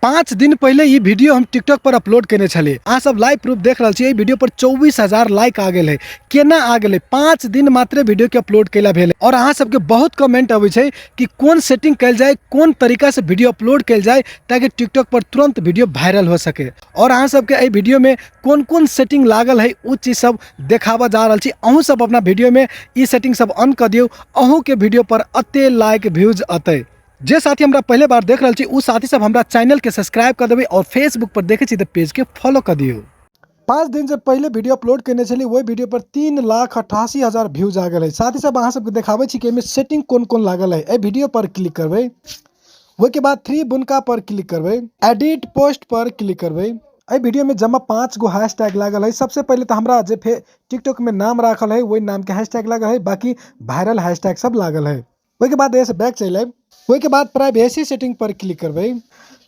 5 दिन पहले ये वीडियो हम टिकटॉक पर अपलोड करने छे। अहाँ सब लाइव प्रूफ देख रहे छे। वीडियो पर 24,000 लाइक आ गए है। केना आ गए? 5 दिन मात्र वीडियो के अपलोड कैला भेल और अहाँ सबके बहुत कमेंट आवे छे कि कौन सेटिंग कैल जाए, कौन तरीका से वीडियो अपलोड कैल जाए ताकि टिकटॉक पर तुरंत वीडियो वायरल हो सके। और अहाँ सबके ए वीडियो में कौन कौन सेटिंग लागल है उ चीज सब देखावा जा रहा छी। अहूँ सब अपना वीडियो में ई सेटिंग सब ऑन कर दियो, अहूँ के वीडियो पर अते लाइक व्यूज अते। जे साथी हमरा पहले बार देख रहे छी उ साथी सब हमरा चैनल के सब्सक्राइब कर देबे और फेसबुक पर देखे छी तो पेज के फॉलो कर दियो। 5 दिन से पहले वीडियो अपलोड करने चली, वही वीडियो पर 3,88,000 व्यूज आ गए है। साथ ही सब अहाँ सबके देखावे छी कि एमे सेटिंग कौन कौन लागल है। ए वीडियो पर क्लिक करबे, वही के बाद 3 बुनका पर क्लिक करबे, एडिट पोस्ट पर क्लिक करबे। ए वीडियो में जमा 5 गो हैशटैग लागल है। सबसे पहले तो हमरा जे टिकटॉक में नाम राखल है वही नाम के हैशटैग लागल है, बाकी वायरल हैशटैग सब लागल है। वही के बाद ऐसे बैक चले, वही के बाद प्राइवेसी सेटिंग पर क्लिक करबे।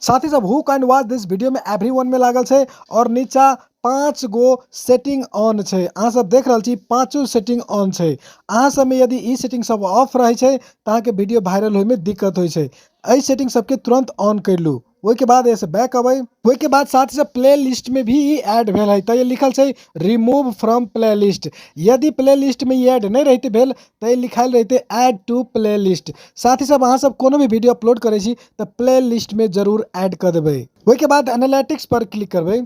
साथ ही सब who can watch this video में एवरीवन में लागल है और नीचा 5 गो सेटिंग ऑन है। अहाँ सब देख रहे छी 5 सेटिंग ऑन है। अहाँ सब में यदि ई सेटिंग सब ऑफ रहे छै तो अहाँ के वीडियो वायरल होय में दिक्कत होय छै। ए सेटिंग सबके तुरंत ऑन कर लू। वही के बाद ऐसे बैक अबै, वही के बाद साथ ही सब प्ले लिस्ट में भी ऐड भेल है। तो ये लिखल है रिमूव फ्रॉम प्ले लिस्ट। यदि प्ले लिस्ट में ये ऐड नहीं रहते भेल तो ये लिखाल रहते ऐड टू प्ले लिस्ट। साथ ही सब अहाँ सब कोनो भी वीडियो अपलोड करे छी तो प्ले लिस्ट में जरूर ऐड कर देबै। वही के बाद एनालिटिक्स पर क्लिक करबै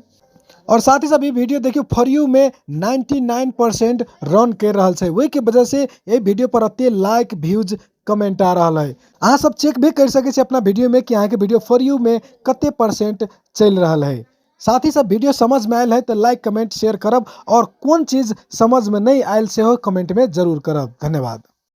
और साथ ही सब ये वीडियो देखियो फॉर यू में 99% रन कर रहा है। वही के वजह से ये वीडियो पर अते लाइक व्यूज कमेंट आ रहा है। अहाँ सब चेक भी कर सके अपना वीडियो में कि अहाँ के वीडियो फॉर यू में कते % चल रहा है। साथ ही सब वीडियो समझ में आयल है तो लाइक कमेंट शेयर करब और कौन चीज समझ में नहीं आयल से हो कमेंट में जरूर करब। धन्यवाद।